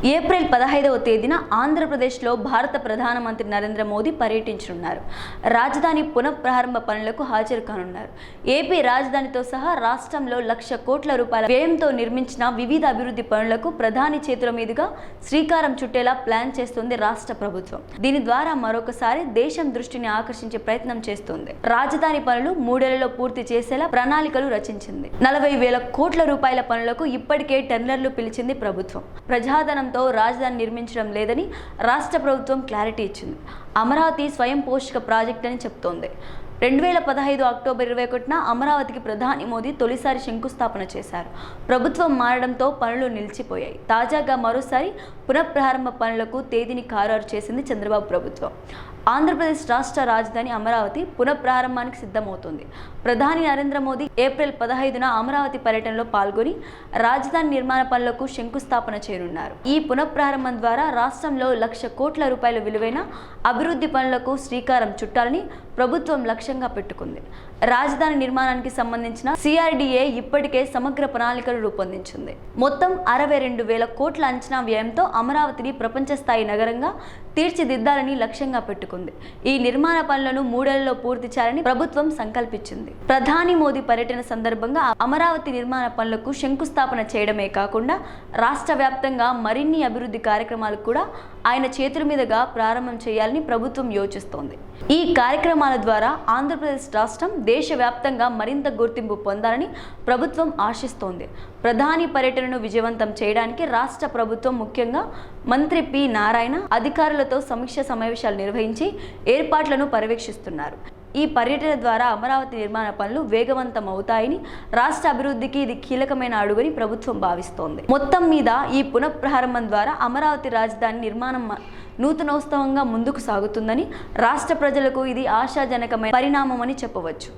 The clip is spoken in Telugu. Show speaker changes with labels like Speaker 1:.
Speaker 1: ఏప్రిల్ 15వ తేదీన ఆంధ్రప్రదేశ్లో భారత ప్రధానమంత్రి నరేంద్ర మోదీ పర్యటించనున్నారు. రాజధాని పునఃప్రారంభ పనులకు హాజరు కానున్నారు. ఏపీ రాజధానితో సహా రాష్ట్రంలో 1,00,000 కోట్ల రూపాయల వ్యయంతో నిర్మించిన వివిధ అభివృద్ధి పనులకు ప్రధాని చేతుల మీదుగా శ్రీకారం చుట్టేలా ప్లాన్ చేస్తుంది రాష్ట్ర ప్రభుత్వం. దీని ద్వారా మరొకసారి దేశం దృష్టిని ఆకర్షించే ప్రయత్నం చేస్తుంది. రాజధాని పనులు 3 ఏళ్లలో పూర్తి చేసేలా ప్రణాళికలు రచించింది. 40,000 కోట్ల రూపాయల పనులకు ఇప్పటికే టెండర్లు పిలిచింది ప్రభుత్వం. ప్రజాధనంతో రాజధాని నిర్మించడం లేదని రాష్ట్ర ప్రభుత్వం క్లారిటీ ఇచ్చింది. అమరావతి స్వయం పోషక ప్రాజెక్ట్ అని చెప్తోంది. 2015 అక్టోబర్ 21న అమరావతికి ప్రధాని మోదీ తొలిసారి శంకుస్థాపన చేశారు. ప్రభుత్వం మారడంతో పనులు నిలిచిపోయాయి. తాజాగా మరోసారి పునఃప్రారంభ పనులకు తేదీని ఖరారు చేసింది చంద్రబాబు ప్రభుత్వం. ఆంధ్రప్రదేశ్ రాష్ట్ర రాజధాని అమరావతి పునఃప్రారంభానికి సిద్ధమవుతోంది. ప్రధాని నరేంద్ర మోదీ ఏప్రిల్ 15న అమరావతి పర్యటనలో పాల్గొని రాజధాని నిర్మాణ పనులకు శంకుస్థాపన చేయనున్నారు. ఈ పునఃప్రారంభం ద్వారా రాష్ట్రంలో 1,00,000 కోట్ల రూపాయల విలువైన అభివృద్ధి పనులకు శ్రీకారం చుట్టాలని ప్రభుత్వం లక్ష్యంగా పెట్టుకుంది. రాజధాని నిర్మాణానికి సంబంధించిన CRDA ఇప్పటికే సమగ్ర ప్రణాళికలు రూపొందించింది. మొత్తం 62,000 కోట్ల అంచనా వ్యయంతో అమరావతిని ప్రపంచ స్థాయి నగరంగా తీర్చిదిద్దాలని లక్ష్యంగా పెట్టుకుంది. ఈ నిర్మాణ పనులను 3 ఏళ్లలో పూర్తి చేయాలని ప్రభుత్వం సంకల్పించింది. ప్రధాని మోదీ పర్యటన సందర్భంగా అమరావతి నిర్మాణ పనులకు శంకుస్థాపన చేయడమే కాకుండా రాష్ట్ర వ్యాప్తంగా మరిన్ని అభివృద్ధి కార్యక్రమాలు కూడా ఆయన చేతుల మీదుగా ప్రారంభం చేయాలని ప్రభుత్వం యోచిస్తోంది. ఈ కార్యక్రమాల ద్వారా ఆంధ్రప్రదేశ్ రాష్ట్రం దేశవ్యాప్తంగా మరింత గుర్తింపు పొందాలని ప్రభుత్వం ఆశిస్తోంది. ప్రధాని పర్యటనను విజయవంతం చేయడానికి రాష్ట్ర ప్రభుత్వం ముఖ్యంగా మంత్రి పి నారాయణ అధికారులతో సమీక్ష సమావేశాలు నిర్వహించి ఏర్పాట్లను పర్యవేక్షిస్తున్నారు. ఈ పర్యటన ద్వారా అమరావతి నిర్మాణ పనులు వేగవంతం అవుతాయని, రాష్ట్ర అభివృద్ధికి ఇది కీలకమైన అడుగని ప్రభుత్వం భావిస్తోంది. మొత్తం మీద ఈ పునఃప్రారంభం ద్వారా అమరావతి రాజధాని నిర్మాణం నూతనోత్సవంగా ముందుకు సాగుతుందని, రాష్ట్ర ప్రజలకు ఇది ఆశాజనకమైన పరిణామమని చెప్పవచ్చు.